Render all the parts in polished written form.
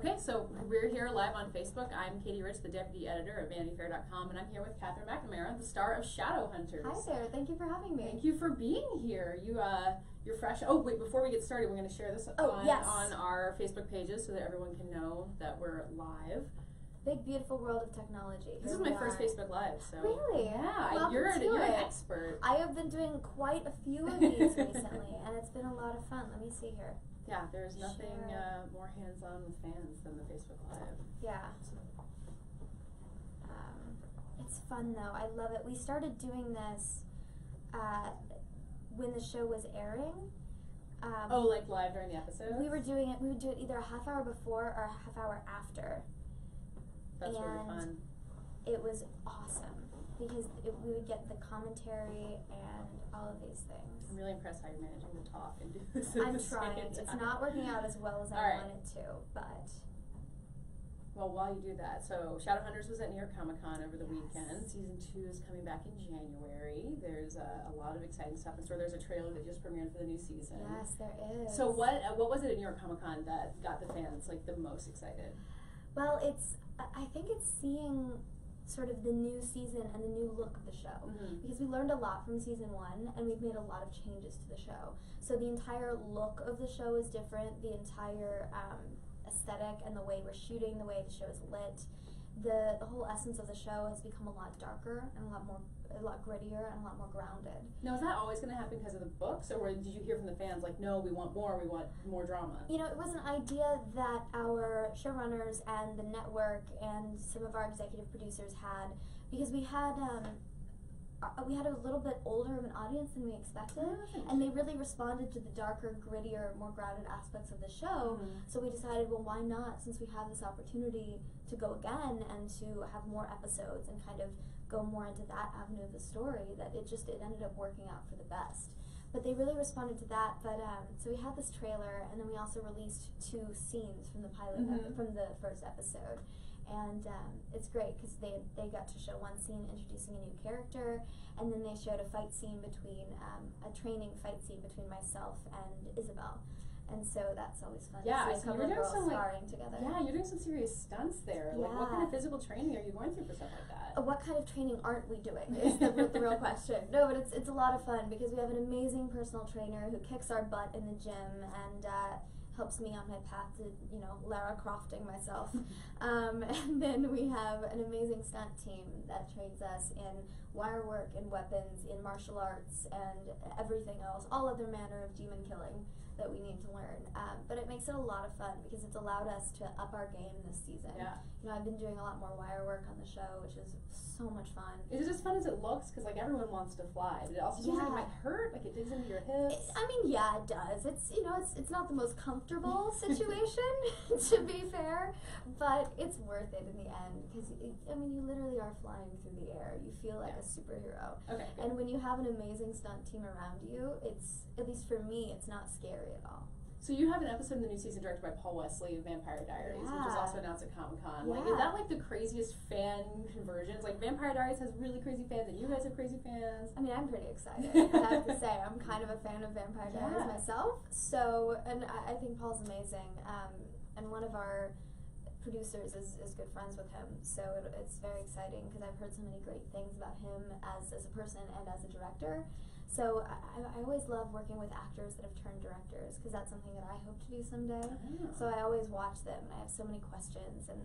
Okay, so we're here live on Facebook. I'm Katie Rich, the deputy editor of VanityFair.com, and I'm here with Catherine Mcnamara, the star of Shadowhunters. Hi there, thank you for having me. Thank you for being here. You're fresh. Oh wait, before we get started, we're going to share this on our Facebook pages so that everyone can know that we're live. Big beautiful world of technology. This is my first Facebook Live, so really, yeah, you're an expert. I have been doing quite a few of these recently, and it's been a lot of fun. Let me see here. Yeah, there's nothing more hands-on with fans than the Facebook Live. Yeah. It's fun though. I love it. We started doing this when the show was airing. Like live during the episode? We would do it either a half hour before or a half hour after. That's really fun. It was awesome because we would get the commentary and all of these things. I'm really impressed how you're managing to talk and do this. I'm trying. It's not working out as well as I wanted to, but. Well, while you do that, so Shadowhunters was at New York Comic-Con over the weekend. Season 2 is coming back in January. There's a lot of exciting stuff in store. There's a trailer that just premiered for the new season. Yes, there is. So what was it at New York Comic-Con that got the fans like the most excited? Well, I think it's seeing sort of the new season and the new look of the show. Mm-hmm. Because we learned a lot from season 1 and we've made a lot of changes to the show. So the entire look of the show is different. The entire aesthetic and the way we're shooting, the way the show is lit, the whole essence of the show has become a lot darker and a lot grittier and a lot more grounded. Now, is that always going to happen because of the books, or did you hear from the fans like, no, we want more drama? You know, it was an idea that our showrunners and the network and some of our executive producers had, because we had a little bit older of an audience than we expected, and they really responded to the darker, grittier, more grounded aspects of the show. So we decided, well, why not, since we have this opportunity to go again and to have more episodes and kind of go more into that avenue of the story, that it ended up working out for the best. But they really responded to that. But so we had this trailer, and then we also released 2 scenes from the pilot from the first episode. And it's great because they got to show one scene introducing a new character, and then they showed a fight scene between a training fight scene between myself and Isabel, and so that's always fun. Yeah, to see a couple of girls sparring together. Yeah, you're doing some serious stunts there. Yeah. Like, what kind of physical training are you going through for stuff like that? What kind of training aren't we doing is the real question. No, but it's a lot of fun because we have an amazing personal trainer who kicks our butt in the gym and helps me on my path to, Lara Crofting myself. And then we have an amazing stunt team that trains us in wire work, in weapons, in martial arts, and everything else, all other manner of demon killing that we need to learn. But it makes it a lot of fun because it's allowed us to up our game this season. Yeah. I've been doing a lot more wire work on the show, which is so much fun. Is it as fun as it looks? Because everyone wants to fly, but it also seems like it might hurt. Like it digs into your hips. Yeah, it does. It's not the most comfortable situation, to be fair, but it's worth it in the end because you literally are flying through the air. You feel like a superhero. Okay. And when you have an amazing stunt team around you, it's, at least for me, it's not scary at all. So you have an episode in the new season directed by Paul Wesley of Vampire Diaries, which is also announced at Comic-Con. Yeah. Is that the craziest fan conversions? Vampire Diaries has really crazy fans, and you guys have crazy fans. I'm pretty excited. I have to say, I'm kind of a fan of Vampire Diaries myself. So, and I think Paul's amazing. And one of our producers is good friends with him, so it's very exciting because I've heard so many great things about him as a person and as a director. So I always love working with actors that have turned directors because that's something that I hope to do someday. So I always watch them and I have so many questions and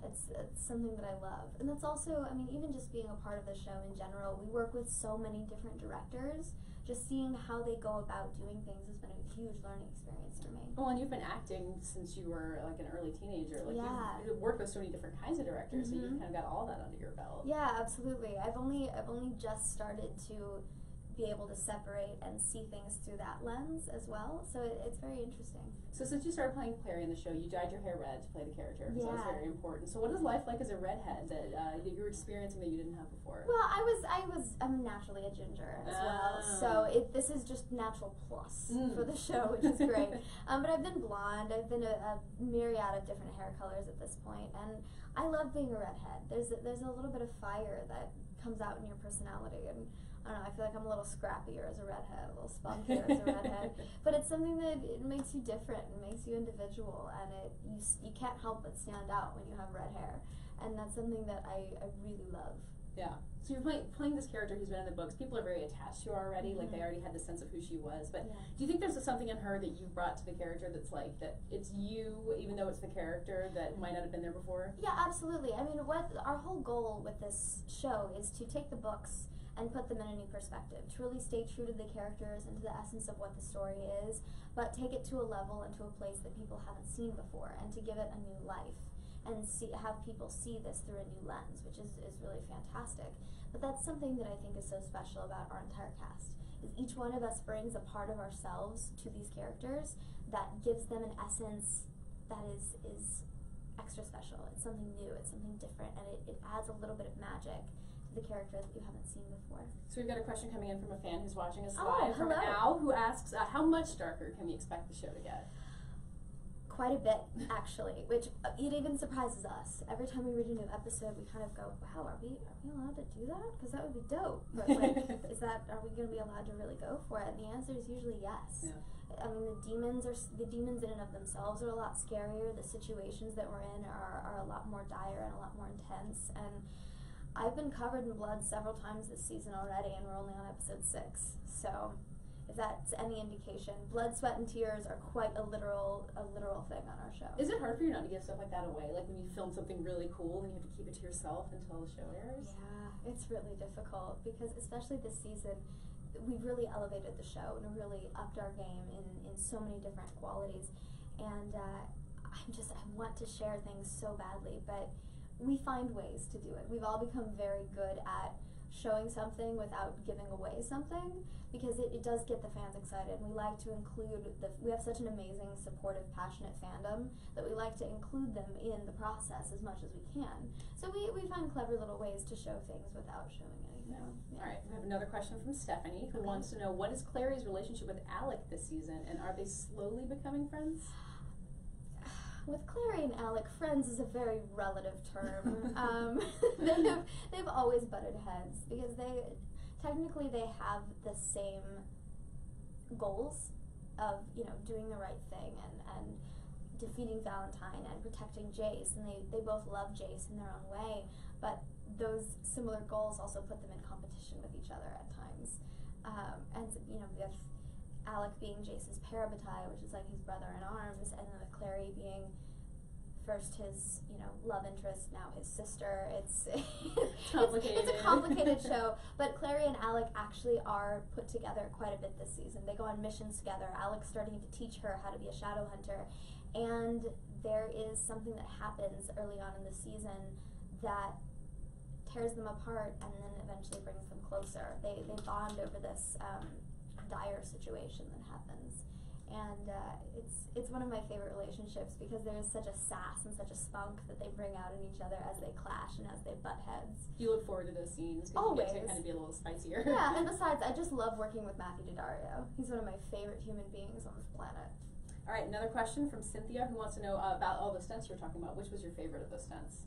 it's something that I love. And that's also, even just being a part of the show in general, we work with so many different directors. Just seeing how they go about doing things has been a huge learning experience for me. Well, and you've been acting since you were an early teenager. You've worked with so many different kinds of directors, so you've kind of got all that under your belt. Yeah, absolutely. I've only just started to be able to separate and see things through that lens as well, so it's very interesting. So since you started playing Clary in the show, you dyed your hair red to play the character, so that's very important. So what is life like as a redhead that you're experiencing that you didn't have before? Well, I'm naturally a ginger as well, so this is just natural plus for the show, which is great. But I've been blonde, I've been a myriad of different hair colors at this point, and I love being a redhead. There's a little bit of fire that comes out in your personality, and I don't know, I feel like I'm a little scrappier as a redhead, a little spunkier as a redhead. But it's something that it makes you different, it makes you individual, and you can't help but stand out when you have red hair. And that's something that I really love. Yeah. So you're playing this character who's been in the books. People are very attached to her already. Like, they already had the sense of who she was. But do you think there's something in her that you brought to the character that's like, that it's you, even though it's the character that might not have been there before? Yeah, absolutely. I mean, what our whole goal with this show is to take the books and put them in a new perspective, to really stay true to the characters and to the essence of what the story is, but take it to a level and to a place that people haven't seen before, and to give it a new life, and have people see this through a new lens, which is really fantastic. But that's something that I think is so special about our entire cast, is each one of us brings a part of ourselves to these characters that gives them an essence that is extra special. It's something new, it's something different, and it adds a little bit of magic to the character that you haven't seen before. So we've got a question coming in from a fan who's watching us Oh, live, from hello. Al, who asks, how much darker can we expect the show to get? Quite a bit, actually, which it even surprises us. Every time we read a new episode, we kind of go, wow, are we allowed to do that? Because that would be dope. But like, are we going to be allowed to really go for it? And the answer is usually yes. Yeah. I mean, the demons in and of themselves are a lot scarier. The situations that we're in are a lot more dire and a lot more intense. And I've been covered in blood several times this season already, and we're only on episode 6. So if that's any indication, blood, sweat, and tears are quite a literal thing on our show. Is it hard for you not to give stuff like that away? Like when you film something really cool and you have to keep it to yourself until the show airs? Yeah, it's really difficult because especially this season, we've really elevated the show and really upped our game in so many different qualities. And I want to share things so badly, but we find ways to do it. We've all become very good at showing something without giving away something, because it does get the fans excited. We like to include we have such an amazing, supportive, passionate fandom that we like to include them in the process as much as we can. So we find clever little ways to show things without showing anything. Yeah. All right, we have another question from Stephanie, who wants to know, what is Clary's relationship with Alec this season, and are they slowly becoming friends? With Clary and Alec, friends is a very relative term. They've always butted heads because they have the same goals of doing the right thing and defeating Valentine and protecting Jace, and they both love Jace in their own way, but those similar goals also put them in competition with each other at times. And with Alec being Jace's parabatai, which is like his brother in arms, and then with Clary being first his love interest, now his sister. It's complicated. It's a complicated show, but Clary and Alec actually are put together quite a bit this season. They go on missions together. Alec's starting to teach her how to be a Shadowhunter, and there is something that happens early on in the season that tears them apart and then eventually brings them closer. They bond over this dire situation that happens, and it's one of my favorite relationships because there is such a sass and such a spunk that they bring out in each other as they clash and as they butt heads. Do you look forward to those scenes? Always. You get to kind of be a little spicier. Yeah, and besides, I just love working with Matthew Daddario. He's one of my favorite human beings on this planet. All right, another question from Cynthia, who wants to know about all the stunts you're talking about. Which was your favorite of those stunts?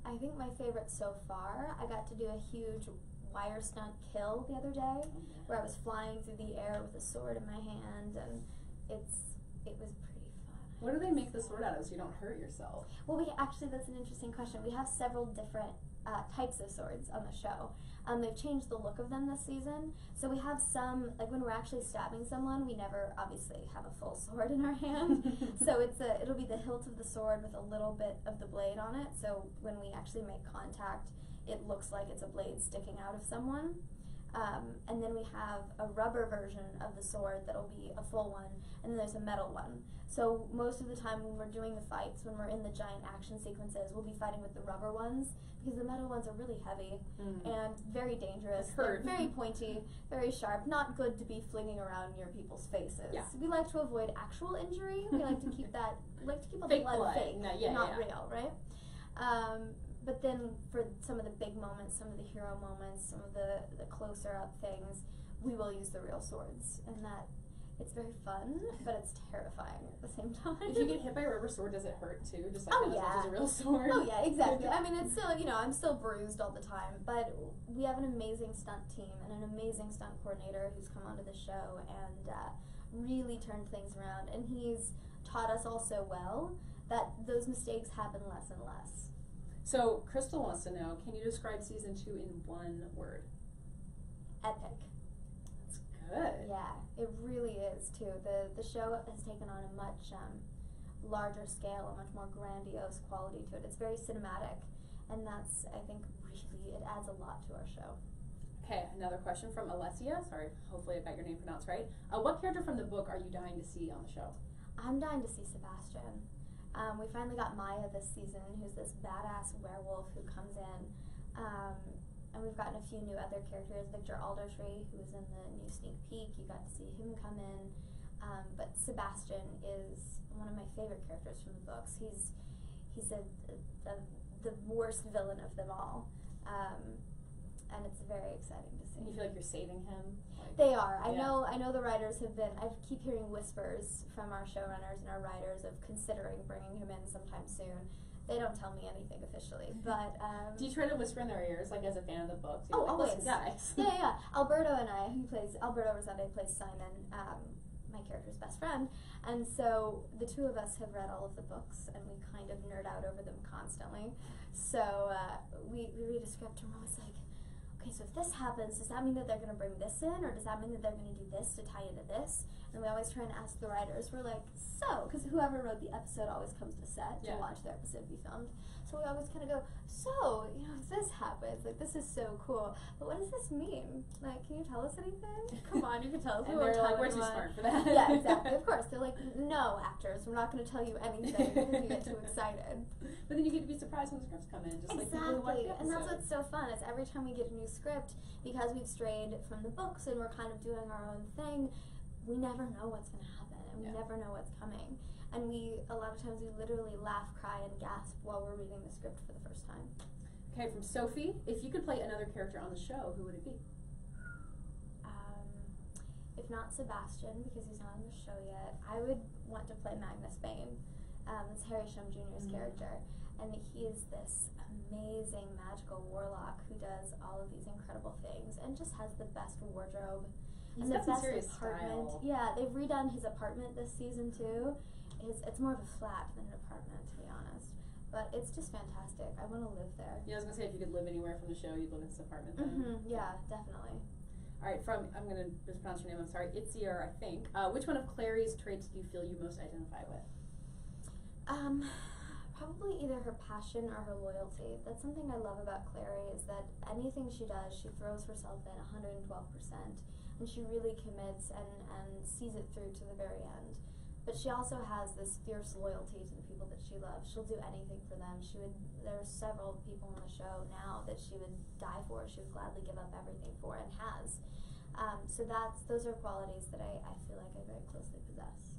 I think my favorite so far, I got to do a huge wire stunt kill the other day, where I was flying through the air with a sword in my hand, and it was pretty fun. What do they make the sword out of so you don't hurt yourself? Well, that's an interesting question. We have several different types of swords on the show. They've changed the look of them this season. So we have some, like when we're actually stabbing someone, we never obviously have a full sword in our hand. So it'll be the hilt of the sword with a little bit of the blade on it. So when we actually make contact, it looks like it's a blade sticking out of someone. And then we have a rubber version of the sword that'll be a full one, and then there's a metal one. So most of the time when we're doing the fights, when we're in the giant action sequences, we'll be fighting with the rubber ones, because the metal ones are really heavy and very dangerous. They're very pointy, very sharp, not good to be flinging around near people's faces. Yeah. We like to avoid actual injury. We like to keep all the blood fake, not real, right? But then for some of the big moments, some of the hero moments, some of the closer up things, we will use the real swords, and It's very fun, but it's terrifying at the same time. If you get hit by a rubber sword, does it hurt too? Just like Oh, as yeah. much as a real sword? Oh yeah, exactly. I mean, it's still, I'm still bruised all the time, but we have an amazing stunt team and an amazing stunt coordinator who's come onto the show and really turned things around, and he's taught us all so well that those mistakes happen less and less. So Crystal wants to know, can you describe season 2 in one word? Epic. That's good. Yeah, it really is too. The show has taken on a much larger scale, a much more grandiose quality to it. It's very cinematic, and that's, I think, really, it adds a lot to our show. Okay, another question from Alessia. Sorry, hopefully I got your name pronounced right. What character from the book are you dying to see on the show? I'm dying to see Sebastian. We finally got Maya this season, who's this badass werewolf who comes in. And we've gotten a few new other characters. Victor Aldertree, who was in the new sneak peek, you got to see him come in. But Sebastian is one of my favorite characters from the books. He's the worst villain of them all. And it's very exciting to see. And you feel like you're saving him? They are. I Yeah. know the writers have been, I keep hearing whispers from our showrunners and our writers of considering bringing him in sometime soon. They don't tell me anything officially, but do you try to whisper in their ears, like as a fan of the books? Oh, like, always. Listen, guys. Yeah. Alberto Rosende plays Simon, my character's best friend, and so the two of us have read all of the books, and we kind of nerd out over them constantly. So we read a script, and we're always like, okay, so if this happens, does that mean that they're going to bring this in, or does that mean that they're going to do this to tie into this? And we always try and ask the writers, we're like, so, because whoever wrote the episode always comes to set to watch their episode be filmed. So we always kind of go, so, if this happens, like, this is so cool, but what does this mean? Like, can you tell us anything? Come on, you can tell us. And they're like, we're too smart for that. Yeah, exactly. Of course. They're like, no, actors, we're not going to tell you anything because you get too excited. But then you get to be surprised when the scripts come in, just like people who watch the episode. And that's what's so fun, is every time we get a new script, because we've strayed from the books and we're kind of doing our own thing, we never know what's going to happen, and we never know what's coming. And a lot of times we literally laugh, cry, and gasp while we're reading the script for the first time. Okay, from Sophie, if you could play another character on the show, who would it be? If not Sebastian, because he's not on the show yet, I would want to play Magnus Bane. It's Harry Shum Jr.'s character. And he is this amazing magical warlock who does all of these incredible things and just has the best wardrobe. He's got some serious style. Yeah, they've redone his apartment this season too. It's more of a flat than an apartment, to be honest. But it's just fantastic. I want to live there. Yeah, I was going to say, if you could live anywhere from the show, you'd live in this apartment then. Yeah, definitely. Alright, I'm going to mispronounce your name, I'm sorry. Itziar, I think. Which one of Clary's traits do you feel you most identify with? Probably either her passion or her loyalty. That's something I love about Clary, is that anything she does, she throws herself in 112%. And she really commits and sees it through to the very end. But she also has this fierce loyalty to the people that she loves. She'll do anything for them. There are several people on the show now that she would die for. She would gladly give up everything for, and has. So those are qualities that I feel like I very closely possess.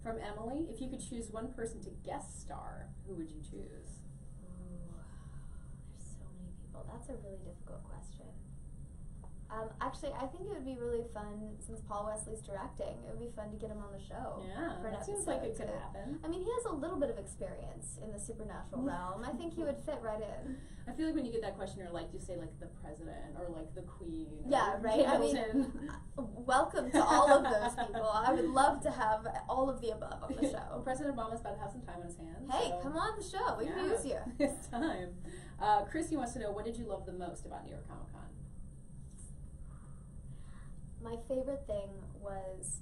From Emily, if you could choose one person to guest star, who would you choose? Ooh, there's so many people. That's a really difficult question. Actually, I think it would be really fun, since Paul Wesley's directing, it would be fun to get him on the show. Yeah, for an that seems like it episode could happen. I mean, he has a little bit of experience in the supernatural realm. I think he would fit right in. I feel like when you get that question, you're like, you say like the president or like the queen. Yeah, right? I mean, welcome to all of those people. I would love to have all of the above on the show. President Obama's about to have some time on his hands. Hey, so. come on the show. We can use you. It's time. Christy wants to know, what did you love the most about New York Comic Con? My favorite thing was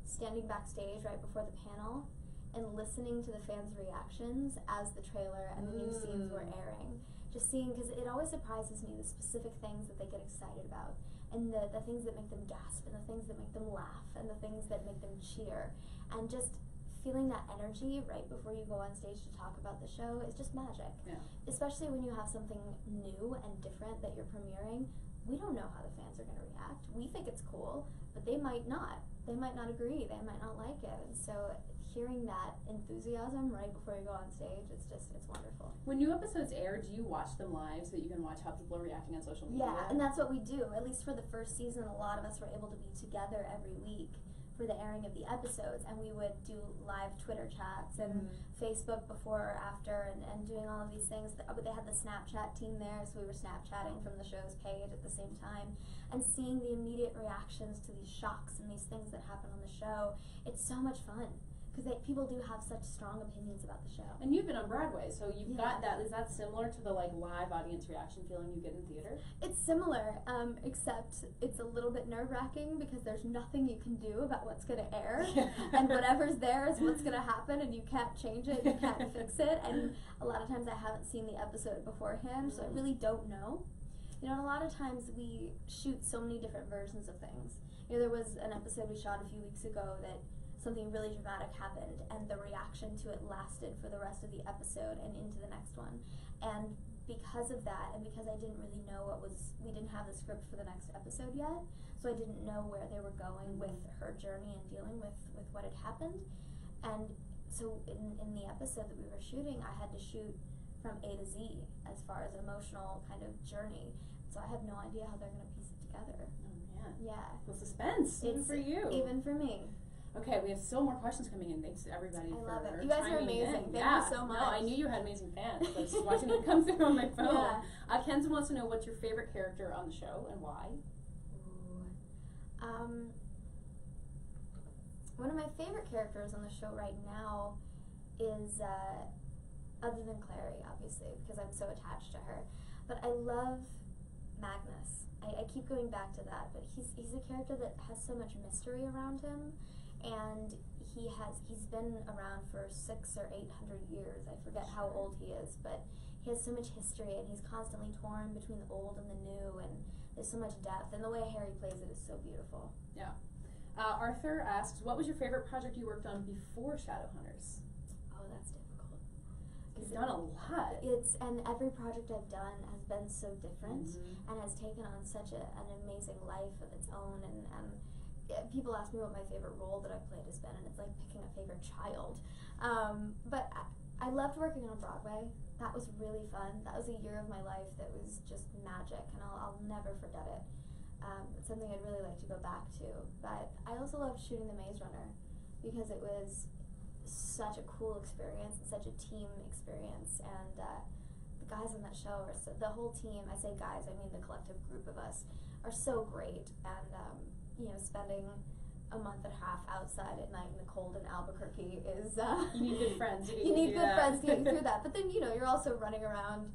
standing backstage right before the panel and listening to the fans' reactions as the trailer and the new scenes were airing. Just seeing, because it always surprises me, the specific things that they get excited about, and the things that make them gasp, and the things that make them laugh, and the things that make them cheer. And just feeling that energy right before you go on stage to talk about the show is just magic. Yeah. Especially when you have something new and different that you're premiering. We don't know how the fans are going to react. We think it's cool, but they might not. They might not agree. They might not like it. And so hearing that enthusiasm right before you go on stage, it's wonderful. When new episodes air, do you watch them live so that you can watch how people are reacting on social media? Yeah, and that's what we do. At least for the first season, a lot of us were able to be together every week for the airing of the episodes, and we would do live Twitter chats and Facebook before or after, and doing all of these things. They had the Snapchat team there, so we were Snapchatting from the show's page at the same time, and seeing the immediate reactions to these shocks and these things that happen on the show. It's so much fun, because people do have such strong opinions about the show. And you've been on Broadway, so you've got that. Is that similar to the like live audience reaction feeling you get in theater? It's similar, except it's a little bit nerve-wracking because there's nothing you can do about what's going to air, and whatever's there is what's going to happen, and you can't change it, you can't fix it, and a lot of times I haven't seen the episode beforehand, so I really don't know. You know, and a lot of times we shoot so many different versions of things. You know, there was an episode we shot a few weeks ago that something really dramatic happened, and the reaction to it lasted for the rest of the episode and into the next one. And because of that, and because I didn't really know we didn't have the script for the next episode yet, so I didn't know where they were going with her journey and dealing with what had happened. And so in the episode that we were shooting, I had to shoot from A to Z as far as emotional kind of journey. So I have no idea how they're going to piece it together. Oh man. Yeah. Well, suspense, even for you. Even for me. Okay, we have still more questions coming in. Thanks to everybody for love it. You guys are amazing. Thank you so much. No, I knew you had amazing fans. I was just watching them come through on my phone. Yeah. Kenzie wants to know what's your favorite character on the show and why. One of my favorite characters on the show right now is, other than Clary, obviously, because I'm so attached to her, but I love Magnus. I keep going back to that, but he's a character that has so much mystery around him, and he's been around for 600 or 800 years. I forget how old he is, but he has so much history, and he's constantly torn between the old and the new, and there's so much depth, and the way Harry plays it is so beautiful. Yeah. Arthur asks, what was your favorite project you worked on before Shadowhunters? Oh, that's difficult. You've done a lot. And every project I've done has been so different, and has taken on such an amazing life of its own, and people ask me what my favorite role that I've played has been, and it's like picking a favorite child. But I loved working on Broadway. That was really fun. That was a year of my life that was just magic, and I'll never forget it. It's something I'd really like to go back to. But I also loved shooting The Maze Runner, because it was such a cool experience and such a team experience, and the guys on that show the whole team, I say guys, I mean the collective group of us, are so great, and you know, spending a month and a half outside at night in the cold in Albuquerque is you need good friends. You need good friends to get you through that, but then, you know, you're also running around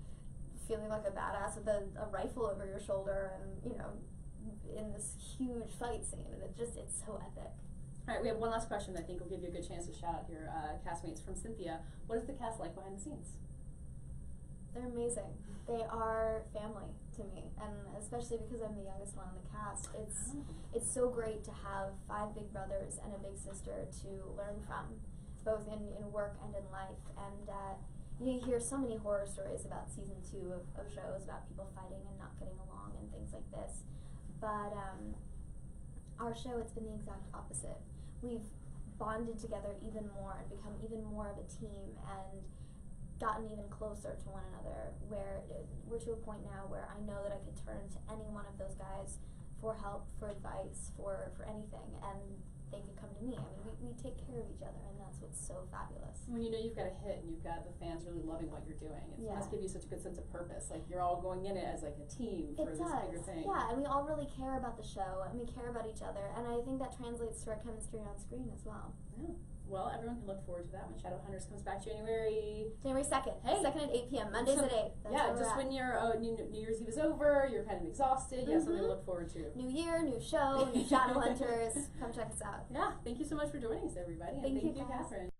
feeling like a badass with a rifle over your shoulder, and, you know, in this huge fight scene, and it's so epic. All right, we have one last question that I think will give you a good chance to shout out here. Castmates from Cynthia. What is the cast like behind the scenes? They're amazing. They are family to me, and especially because I'm the youngest one on the cast. It's so great to have 5 big brothers and a big sister to learn from, both in work and in life. And you hear so many horror stories about season 2 of shows about people fighting and not getting along and things like this. But our show, it's been the exact opposite. We've bonded together even more and become even more of a team, and gotten even closer to one another, where we're to a point now where I know that I could turn to any one of those guys for help, for advice, for anything, and they could come to me. I mean, we take care of each other, and that's what's so fabulous. When you know you've got a hit and you've got the fans really loving what you're doing, it must give you such a good sense of purpose. Like, you're all going in it as like a team for this bigger thing. Yeah, and we all really care about the show, and we care about each other, and I think that translates to our chemistry on screen as well. Yeah. Well, everyone can look forward to that when Shadowhunters comes back January 2nd. Hey. 2nd at 8 p.m. Mondays at 8. That's yeah, just when your New Year's Eve is over, you're kind of exhausted, you have something to look forward to. New year, new show, new Shadowhunters. Come check us out. Yeah, thank you so much for joining us, everybody. And thank you, Catherine.